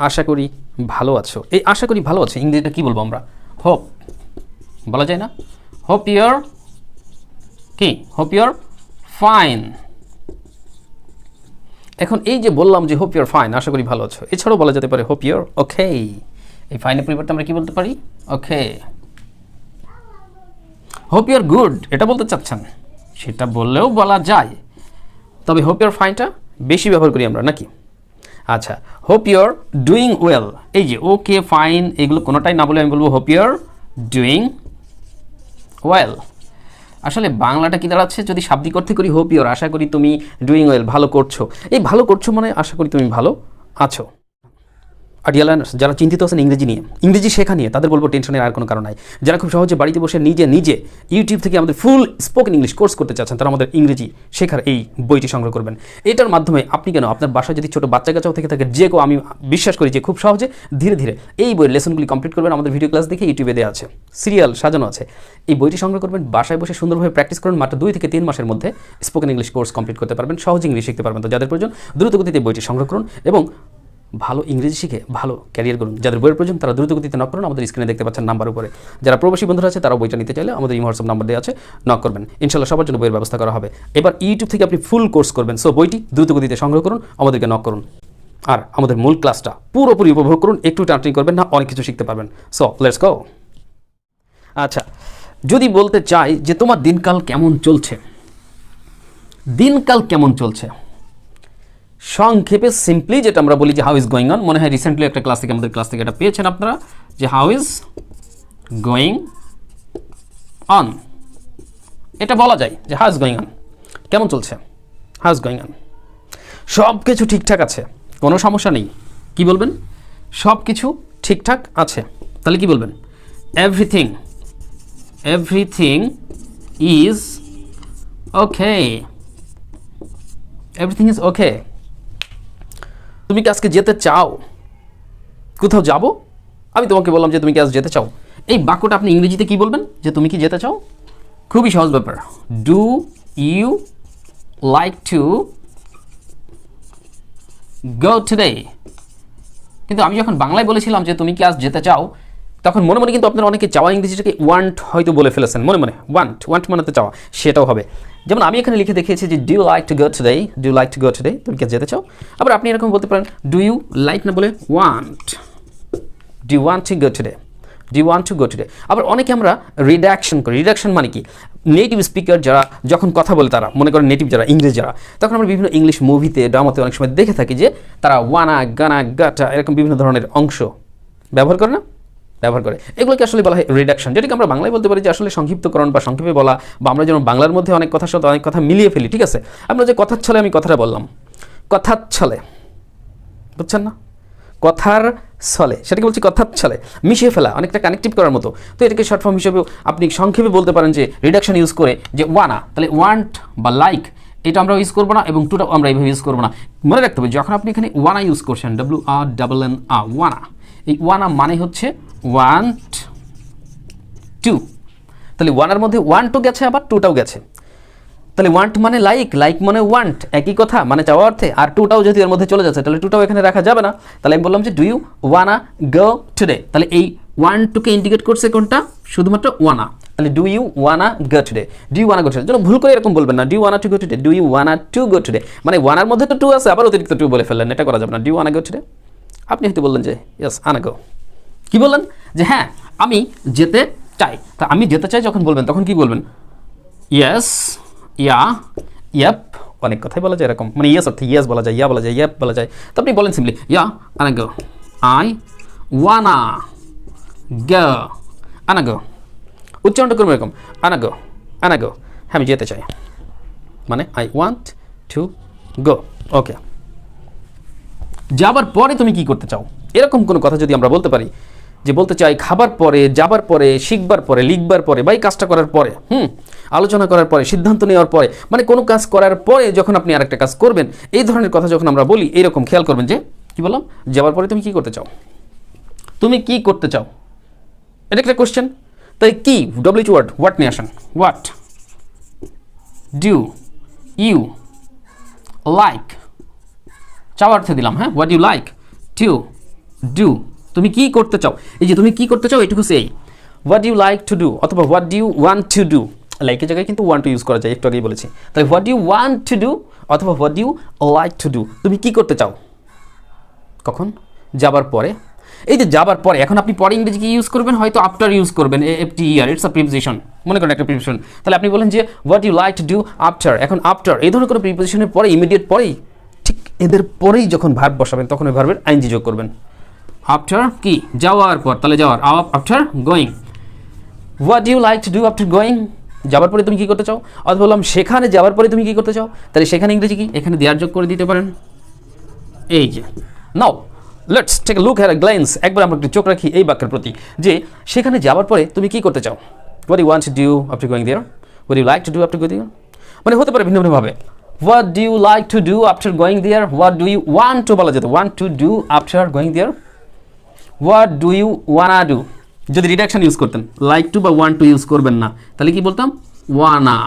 আশা করি ভালো আছো। এই আশা করি ভালো আছো ইংরেজিটা কি বলবো আমরা? হোপ বলা যায় না? হোপ ইউর কি? Hope your fine. এখন এই যে বললাম যে হোপ ইউর ফাইন, আশা করি ভালো আছো, এছাড়াও বলা যেতে পারে হোপ ইউর ওকে। এই ফাইনের পরিবর্তে আমরা কি বলতে পারি? ওকে। হোপ ইউর গুড এটা বলতে চাচ্ছেন, সেটা বললেও বলা যায়, তবে হোপ ইউর ফাইনটা বেশি ব্যবহার করি আমরা নাকি? আচ্ছা, হোপ ইউর ডুইং ওয়েল, এই যে ওকে ফাইন এগুলো কোনোটাই না বলে আমি বলবো হোপ ইউর ডুইং ওয়েল। আসলে বাংলাটা কি দাঁড়াচ্ছে, যদি শাব্দিক অর্থে করি হোপ ইউর আশা করি তুমি ডুইং ওয়েল ভালো করছো, এই ভালো করছো মানে আশা করি তুমি ভালো আছো। আর ডিয়ালার্নার্স যারা চিন্তিত আছেন ইংরেজি নিয়ে, ইংরেজি শেখা নিয়ে, তাদের বলবো টেনশনের আর কোনো কারণ নাই। যারা খুব সহজে বাড়িতে বসে নিজে ইউটিউব থেকে আমাদের ফুল স্পোকেন ইংলিশ কোর্স করতে চাচ্ছেন, তারা আমাদের ইংরেজি শেখার এই বইটি সংগ্রহ করবেন। এটার মাধ্যমে আপনি কেন আপনার বাসায় যদি ছোটো বাচ্চা কাচ্চাও থেকে থাকে, যে কেউ আমি বিশ্বাস করি যে খুব সহজে ধীরে ধীরে এই বইয়ের লেসনগুলি কমপ্লিট করবেন। আমাদের ভিডিও ক্লাস দেখে ইউটিউবে দেওয়া আছে, সিরিয়াল সাজানো আছে। এই বইটি সংগ্রহ করবেন, বাসায় বসে সুন্দরভাবে প্র্যাকটিস করুন, মাত্র 2 থেকে 3 মাসের মধ্যে স্পোকেন ইংলিশ কোর্স কমপ্লিট করতে পারবেন, সহজ ইংলিশ শিখতে পারবেন। তো যাদের প্রয়োজন দ্রুত গতিতে বইটি সংগ্রহ করুন এবং ভালো ইংরেজি শিখে ভালো ক্যারিয়ার করুন। যাদের বইয়ের প্রয়োজন তারা দ্রুত গতিতে নক করুন, আমাদের স্ক্রিনে দেখতে পাচ্ছেন নাম্বার উপরে। যারা প্রবাসী বন্ধুরা আছে তারাও বইটা নিতে চাইলে আমাদের এই হোয়াটসঅ্যাপ নাম্বার দেওয়া আছে, নক করবেন, ইনশাআল্লাহ সবার জন্য বইয়ের ব্যবস্থা করা হবে। এবার ইউটিউব থেকে আপনি ফুল কোর্স করবেন, সো বইটি দ্রুত গতিতে সংগ্রহ করুন, আমাদেরকে নক করুন, আর আমাদের মূল ক্লাসটা পুরোপুরি উপভোগ করুন, একটু টানটানি করবেন না, অনেক কিছু শিখতে পারবেন। So let's go. আচ্ছা, যদি বলতে চাই যে তোমার দিনকাল কেমন চলছে, দিনকাল কেমন চলছে, সংক্ষেপে সিম্পলি যেটা আমরা বলি যে হাউ ইজ গোয়িং অন। মনে হয় রিসেন্টলি একটা ক্লাস থেকে আমাদের ক্লাস থেকে এটা পেয়েছেন আপনারা, যে হাউ ইজ গোয়িং অন, এটা বলা যায় যে হাউ ইজ গোয়িং অন, কেমন চলছে, হাউ ইজ গোয়িং অন। সব কিছু ঠিকঠাক আছে, কোনো সমস্যা নেই, কি বলবেন? সব কিছু ঠিকঠাক আছে, তাহলে কি বলবেন? Everything, everything is okay, everything is okay. তুমি কি আজকে যেতে চাও? কোথাও যাব? আমি তোমাকে বললাম যে তুমি কি আজ যেতে চাও, এই বাক্যটা আপনি ইংরেজিতে কি বলবেন? যে তুমি কি যেতে চাও? খুবই সহজ ব্যাপার, do you like to go today. কিন্তু আমি যখন বাংলায় বলেছিলাম যে তুমি কি আজ যেতে চাও, তখন মনে মনে কিন্তু আপনারা অনেকে চাওয়া ইংরেজিটাকে ওয়ান্ট হয়তো বলে ফেলেছেন, মনে মনে ওয়ান্ট, ওয়ান্ট মানে তো চাওয়া, সেটাও হবে। যেমন আমি এখানে লিখে দেখিয়েছি যে do you like to go today, do you like to go today, তুমি কি যেতে চাও। আবার আপনি এরকম বলতে পারেন ডু ইউ লাইক না বলে want, do you want to go today, do you want to go today. আবার অনেকে আমরা রিডাকশন করি, রিডাকশন মানে কি, নেটিভ স্পিকার যারা যখন কথা বলে, তারা মনে করেন নেটিভ যারা ইংরেজ যারা, তখন আমরা বিভিন্ন ইংলিশ মুভিতে ড্রামাতে অনেক সময় দেখে থাকি যে তারা ওয়ানা গানা গাটা এরকম বিভিন্ন ধরনের অংশ ব্যবহার করে না, ব্যবহার করে, এগুলোকে আসলে বলা হয় রিডাকশন, যেটাকে আমরা বাংলায় বলতে পারি যে আসলে সংক্ষিপ্তকরণ বা সংক্ষেপে বলা, বা আমরা যেমন বাংলার মধ্যে অনেক কথার সাথে অনেক কথা মিলিয়ে ফেলি, ঠিক আছে? আমরা যে কথার ছলে আমি কথাটা বললাম, কথার ছলে, বুঝছেন না, কথার ছলে, সেটাকে বলছি কথার ছলে, মিশিয়ে ফেলা, অনেকটা কানেক্টিভ করার মতো। তো এটাকে শর্ট ফর্ম হিসেবেও আপনি সংক্ষেপে বলতে পারেন যে রিডাকশন ইউজ করে, যে ওয়ানা, তাহলে ওয়ান্ট বা লাইক এটা আমরা ইউজ করবো না, এবং টুটাও আমরা এইভাবে ইউজ করবো না। মনে রাখতে হবে যখন আপনি এখানে ওয়ানা ইউজ করছেন, WRNN ওয়ানা, এই ওয়ানা মানে হচ্ছে ওয়ান্ট টু, তাহলে ওয়ানার মধ্যে ওয়ান টু গেছে, আবার টুটাও গেছে, তাহলে ওয়ান্ট মানে লাইক, লাইক মানে ওয়ান্ট, একই কথা, মানে চাওয়া অর্থে, আর টুটাও যেহেতু এর মধ্যে চলে যাচ্ছে তাহলে টুটাও এখানে রাখা যাবে না। তাহলে আমি বললাম যে do you wanna go today, তাহলে এই ওয়ান টুকে ইন্ডিকেট করছে কোনটা? শুধুমাত্র ওয়ানা, তাহলে do you wanna go today, do you wanna go today. যেন ভুল করে এরকম বলবেন না, do you wanna to go today, do you wanna to go today, মানে ওয়ানার মধ্যে তো টু আছে, আবার অতিরিক্ত টু বলে ফেললেন, এটা করা যাবে না। Do you wanna go today, আপনি হয়তো বললেন যে ইয়েস আনা গো, কি বললেন? যে হ্যাঁ আমি যেতে চাই। তা আমি যেতে চাই যখন বলবেন তখন কি বলবেন? ইয়েস, ইয়া, ইয়াপ, অনেক কথাই বলা যায় এরকম, মানে ইয়েস অর্থে ইয়েস বলা যায়, ইয়া বলা যায়, ইয়াপ বলা যায়। তো আপনি বলেন সিম্পলি ইয়া আনা গো, আই ওয়ানা গো, আনা গো, উচ্চারণটা করবো এরকম, আনা গো, আনা গো, হ্যাঁ আমি যেতে চাই, মানে আই ওয়ান্ট টু গো। ওকে, যাবার পরে তুমি কি করতে চাও, এরকম কোনো কথা যদি আমরা বলতে পারি, যে বলতে চাই খাবার পরে, যাবার পরে, শিখবার পরে, লিখবার পরে, বা এই কাজটা করার পরে, আলোচনা করার পরে, সিদ্ধান্ত নেওয়ার পরে, মানে কোনো কাজ করার পরে যখন আপনি আরেকটা কাজ করবেন, এই ধরনের কথা যখন আমরা বলি, এইরকম খেয়াল করবেন যে কি বললাম, যাবার পরে তুমি কি করতে চাও, তুমি কি করতে চাও, এটা একটা কোশ্চেন। তাই কি ডব্লিউএইচ ওয়ার্ড, হোয়াট নিয়ে আসেন, হোয়াট ডু ইউ লাইক, চাওয়ার অর্থে দিলাম, হ্যাঁ, what you like to do, তুমি কি করতে চাও, এই যে তুমি কি করতে চাও এটুকু সেই what you like to do অথবা what do you want to do, লাইকের জায়গায় কিন্তু ওয়ান্ট টু ইউজ করা যায়, একটু আগেই বলেছি। তাই what you want to do অথবা what you like to do, তুমি কি করতে চাও, কখন, যাবার পরে। এই যে যাবার পরে, এখন আপনি পরে ইংরেজি কি ইউজ করবেন, হয়তো আফটার ইউজ করবেন, AFTER, ইটস আ প্রিপোজিশন, মনে করেন একটা প্রিপোজিশন, তাহলে আপনি বলেন যে what you like to do after, এখন আফটার এই ধরনের কোনো প্রিপোজিশনের পরে, ইমিডিয়েট পরেই, ঠিক এদের পরেই যখন ভার্ব বসাবেন তখন ওই ভার্বের আইএনজি যোগ করবেন। আফটার কি, যাওয়ার পর, তাহলে যাওয়ার, after going, what you like to do after going, যাওয়ার পরে তুমি কি করতে চাও, অথবা বললাম সেখানে যাওয়ার পরে তুমি কি করতে চাও, তাহলে সেখানে ইংরেজি কি, এখানে দেয়ার যোগ করে দিতে পারেন। এই যে now let's take a look at a glance, একবার আমরা একটু চোখ রাখি এই বাক্যের প্রতি, যে সেখানে যাওয়ার পরে তুমি কি করতে চাও, what you want to do after going there, what you like to do after going there, মানে হতে পারে ভিন্ন ভিন্নভাবে। What do you like to do after going there, what do you want to বলা যেত, want to do after going there, what do you wanna do, যদি reduction use করতেন, like to বা ওয়ান্ট টু ইউজ করবেন না, তাহলে কি বলতাম, ওয়ানা,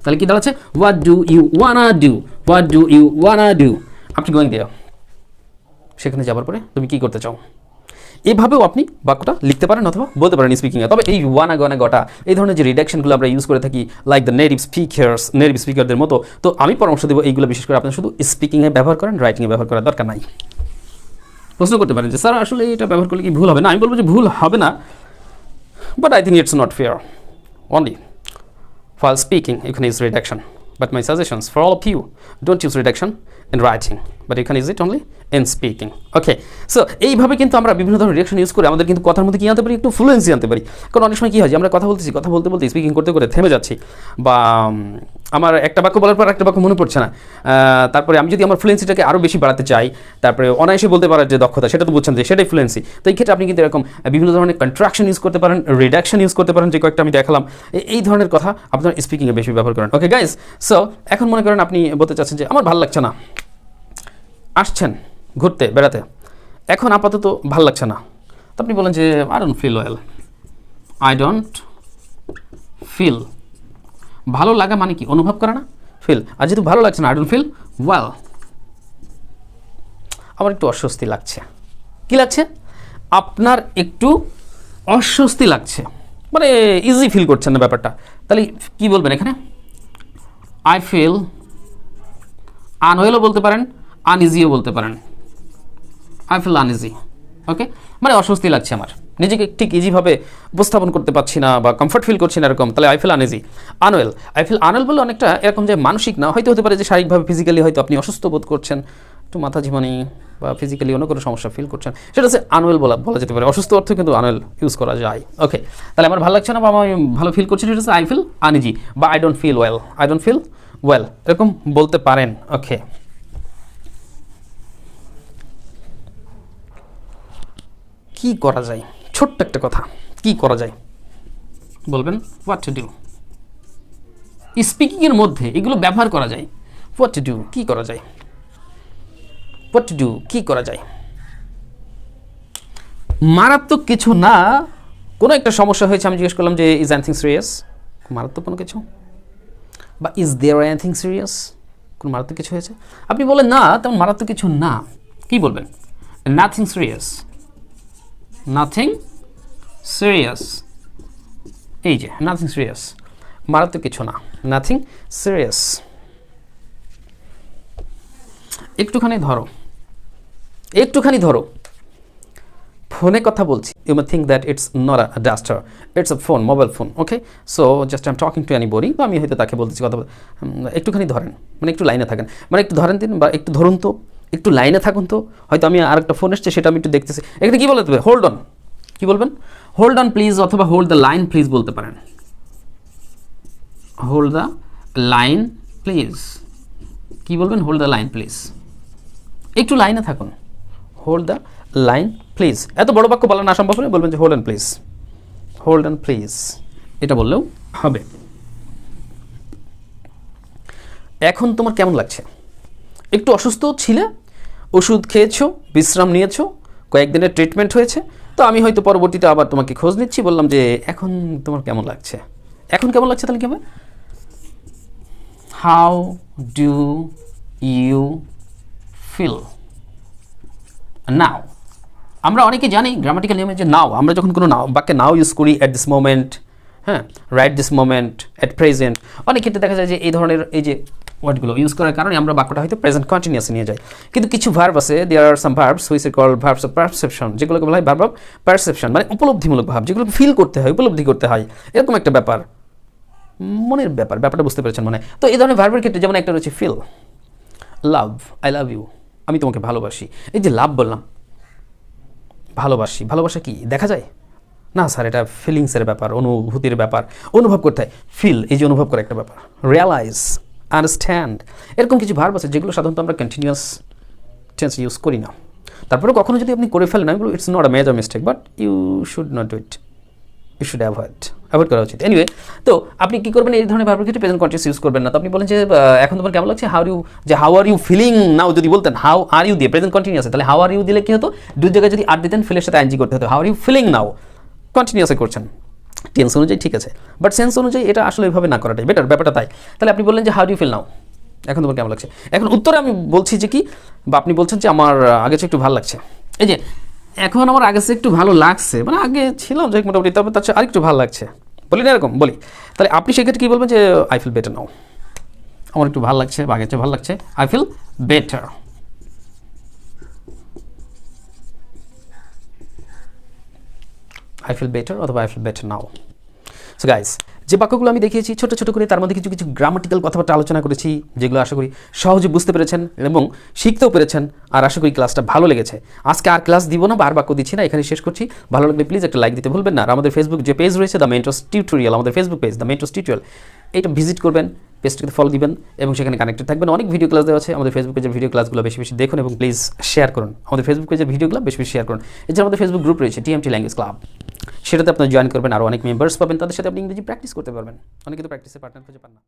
তাহলে কি দাঁড়াচ্ছে, what do you wanna do, what do you wanna do after going there, সেখানে যাবার পরে তুমি কি করতে চাও। এভাবেও আপনি বাক্যটা লিখতে পারেন অথবা বলতে পারেন স্পিকিংয়ে। তবে এই ওয়ানা গনা গটা এই ধরনের যে রিডাকশনগুলো আমরা ইউজ করে থাকি, লাইক দ্য নেটিভ স্পিকারদের মতো, তো আমি পরামর্শ দেবো এইগুলো বিশেষ করে আপনার শুধু স্পিকিংয়ে ব্যবহার করেন, রাইটিংয়ে ব্যবহার করার দরকার নাই। প্রশ্ন করতে পারেন যে স্যার আসলে এটা ব্যবহার করলে কি ভুল হবে না, আমি বলবো যে ভুল হবে না, but I think it's not fair only while speaking you can use redaction, but my suggestions for all of you, don't use redaction in writing, but you can use it only in speaking. Okay, so এইভাবে কিন্তু আমরা বিভিন্ন ধরনের reduction use করে আমাদের কিন্তু কথার মধ্যে কি আনতে পারি, একটু ফ্লুয়েন্সি আনতে পারি। কারণ অনেক সময় কি হয় যে আমরা কথা বলতে বলতে স্পিকিং করতে করতে থেমে যাচ্ছি, বা আমার একটা বাক্য বলার পর একটা বাক্য মনে পড়ছে না, তারপরে আমি যদি আমার ফ্লুয়েন্সিটাকে আরও বেশি বাড়াতে চাই, তারপরে অনায়াসে বলতে পারার যে দক্ষতা, সেটা তো বুঝছেন যে সেটাই ফ্লুয়েন্সি। তো এই ক্ষেত্রে আপনি কিন্তু এরকম বিভিন্ন ধরনের কন্ট্রাকশন ইউজ করতে পারেন, রিডাকশন ইউজ করতে পারেন, যে কয়েকটা আমি দেখালাম, এই ধরনের কথা আপনার স্পিকিংয়ে বেশি ব্যবহার করেন। ওকে গাইজ, সো এখন মনে করেন আপনি বলতে চাচ্ছেন যে আমার ভালো লাগছে না, আসছেন ঘুরতে বেড়াতে, এখন আপাতত ভালো লাগছে না, তো আপনি বলেন যে I don't feel well, I don't feel, ভালো লাগা মানে কি, অনুভব করা না, ফিল, আর যেহেতু ভালো লাগছে না, আই ডোন্ট ফিল ওয়েল, আমার একটু অস্বস্তি লাগছে, কি লাগছে, আপনার একটু অস্বস্তি লাগছে, মানে ইজি ফিল করছেন না ব্যাপারটা, তাহলে কি বলবেন এখানে, আই ফিল আনওয়েলও বলতে পারেন, আনইজিও বলতে পারেন, আই ফিল আনইজি। ওকে, মানে অস্বস্তি লাগছে আমার, নিজেকে ঠিক ইজিভাবে উপস্থাপন করতে পারছি না বা কমফর্ট ফিল করছি না এরকম, তাহলে I feel uneasy. Unwell, I feel unwell বলে অনেকটা এরকম যে মানসিক না, হয়তো হতে পারে যে শারীরিকভাবে ফিজিক্যালি হয়তো আপনি অসুস্থ বোধ করছেন, একটু মাথা ঝিমানি বা ফিজিক্যালি অন্য কোনো সমস্যা ফিল করছেন, সেটা হচ্ছে আনওয়েল বলা যেতে পারে, অসুস্থ অর্থে কিন্তু আনওয়েল ইউজ করা যায়। ওকে, তাহলে আমার ভালো লাগছে না বা আমি ভালো ফিল করছি, সেটা হচ্ছে আই ফিল আনইজি, বা I don't feel well, I don't feel well, এরকম বলতে পারেন। ওকে, কি করা যায়, ছোট্ট একটা কথা, কি করা যায় বলবেন, হোয়াট টু ডু, স্পিকিংয়ের মধ্যে এগুলো ব্যবহার করা যায়, হোয়াট টু ডু, কি করা যায়, হোয়াট টু ডু, কি করা যায়, মারাত্মক কিছু না, কোনো একটা সমস্যা হয়েছে, আমি জিজ্ঞেস করলাম যে ইজ এনিথিং সিরিয়াস, মারাত্মক কোনো কিছু, বা ইজ দেয়ার এনিথিং সিরিয়াস, কোনো মারাত্মক কিছু হয়েছে, আপনি বলেন না তেমন মারাত্মক কিছু না, কি বলবেন, নাথিং সিরিয়াস, নাথিং সিরিয়াস, এই যে নাথিং সিরিয়াস, মারাত্মক কিছু না, নাথিং সিরিয়াস। একটুখানি ধরো, ফোনে কথা বলছি, you may think that it's not a duster, it's a phone, mobile phone. Okay, so just I am talking to anybody, তো আমি হয়তো তাকে বলতেছি কথা, একটুখানি ধরেন, মানে একটু লাইনে থাকেন, মানে একটু ধরেন দিন, বা একটু ধরুন তো, একটু লাইনে থাকুন তো, হয়তো আমি আর একটা ফোন এসছে সেটা আমি একটু দেখতেছি, এখানে কী বলতে হবে, হোল্ড অন, কী বলবেন, হোল্ড অন প্লিজ, অথবা হোল্ড দ্য লাইন প্লিজ বলতে পারেন, হোল্ড দ্য লাইন প্লিজ, কী বলবেন, হোল্ড দ্য লাইন প্লিজ, একটু লাইনে থাকুন, হোল্ড দ্য লাইন প্লিজ। এত বড় বাক্য বলা না সম্ভব হলে বলবেন যে hold on please, hold on please, এটা বললেও হবে। এখন তোমার কেমন লাগছে, একটু অসুস্থ ছিলে, ওষুধ খেয়েছো, বিশ্রাম নিয়েছো, কয়েকদিনের ট্রিটমেন্ট হয়েছে, তো আমি হয়তো পরবর্তীতে আবার তোমাকে খোঁজ নিচ্ছি, বললাম যে এখন তোমার কেমন লাগছে, এখন কেমন লাগছে, তাহলে কি হবে, how do you feel now, আমরা অনেকে জানি গ্রামাটিক্যাল নিয়মে যে নাও, আমরা যখন কোনো নাও বাক্যে নাও ইউজ করি, অ্যাট দিস মোমেন্ট, হ্যাঁ, right this moment, at present, অনেক ক্ষেত্রে দেখা যায় যে এই ধরনের এই যে ওয়ার্ডগুলো ইউজ করার কারণে আমরা বাক্যটা হয়তো প্রেজেন্ট কন্টিনিউয়াসে নিয়ে যাই। কিন্তু কিছু ভার্ব আছে, there are some verbs which are called verbs of perception, যেগুলোকে বলা হয় ভার্ব অফ পারসেপশন, মানে উপলব্ধিমূলক ভাব, যেগুলো ফিল করতে হয়, উপলব্ধি করতে হয়, এরকম একটা ব্যাপার, মনের ব্যাপার, ব্যাপারটা বুঝতে পেরেছেন মনে। তো এই ধরনের ভার্বের ক্ষেত্রে যেমন একটা রয়েছে feel, love, I love you, আমি তোমাকে ভালোবাসি। এই যে লাভ বললাম, ভালোবাসি, ভালোবাসা কি দেখা যায় না স্যার, এটা ফিলিংসের ব্যাপার, অনুভূতির ব্যাপার, অনুভব করতে হয়, ফিল, এই যে অনুভব করা একটা ব্যাপার, রিয়ালাইজ, আন্ডারস্ট্যান্ড, এরকম কিছু ভার্ব আছে যেগুলো সাধারণত আমরা কন্টিনিউয়াস টেন্স ইউজ করি না। তারপরে কখনো যদি আপনি করে ফেলেন, আমি বলবো it's not a major mistake, but you should not do it, you should avoid করা উচিত। এনিওয়ে, তো আপনি কী করবেন, এই ধরনের ভার্বের ক্ষেত্রে প্রেজেন্ট কন্টিনিউয়াস ইউজ করবেন না। তো আপনি বলেন যে এখন তোমার কেমন লাগছে, how are you feeling now, যদি বলতেন হাউ আর ইউ দিয়ে প্রেজেন্ট কন্টিনিউয়াস, তাহলে হাউ আর ইউ দিলে কি হতো, দুই জায়গায় যদি আর দিতেন ফিলের সাথে আইএনজি করতে হতো, how are you feeling now, কন্টিনিউয়াসে করছেন, টেন্স অনুযায়ী ঠিক আছে, বাট সেন্স অনুযায়ী এটা আসলে এইভাবে না করাটাই বেটার, ব্যাপারটা তাই। তাহলে আপনি বললেন যে how do you feel now, এখন তোমার কেমন লাগছে। এখন উত্তরে আমি বলছি যে কি, বা আপনি বলছেন যে আমার আগে চেয়ে একটু ভালো লাগছে। এই যে এখন আমার আগে চেয়ে একটু ভালো লাগছে, মানে আগে ছিলাম যে মোটামুটি, তবে তার চেয়ে আরেকটু ভালো লাগছে, বলি না এরকম বলি, তাহলে আপনি সেক্ষেত্রে কী বলবেন যে আই ফিল বেটার নাও, আমার একটু ভালো লাগছে বা আগের চেয়ে ভালো লাগছে, I feel better. I feel better অথবা I feel better now. So guys, যে বাক্যগুলো আমি দেখিয়েছি ছোট ছোট করে, তার মধ্যে কিছু কিছু গ্রামাটিক্যাল কথাবার্তা আলোচনা করেছি, যেগুলো আশা করি সহজে বুঝতে পেরেছেন এবং শিখতেও পেরেছেন, আর আশা করি ক্লাসটা ভালো লেগেছে। আজকে আর ক্লাস দিব না, বা আর বাক্য দিচ্ছি না, এখানে শেষ করছি। ভালো লাগলে প্লিজ একটা লাইক দিতে ভুলবেন না। আর আমাদের ফেসবুক যে পেজ রয়েছে, দ্য মেন্টরস টিউটোরিয়াল, আমাদের Facebook page the mentors tutorial, এটা ভিজিট করবেন, পেজটাকে ফলো দিবেন এবং সেখানে কানেক্টেড থাকবেন। অনেক ভিডিও ক্লাস দেওয়া আছে, আমাদের ফেসবুক পেজের ভিডিও ক্লাসগুলো বেশি বেশি দেখুন এবং প্লিজ শেয়ার করুন, আমাদের ফেসবুক পেজের ভিডিওগুলো বেশি বেশি শেয়ার করুন। এছাড়া আমাদের ফেসবুক গ্রুপ রয়েছে টিএমটি ল্যাঙ্গুয়েজ ক্লাব, সেটাতে আপনার জয়েন করবেন, আরও অনেক মেম্বার্স পাবেন, তাদের সাথে আপনি ইংরেজি প্র্যাকটিস করতে পারবেন। অনেকে তো প্র্যাকটিসের পার্টনার খুঁজে পান না।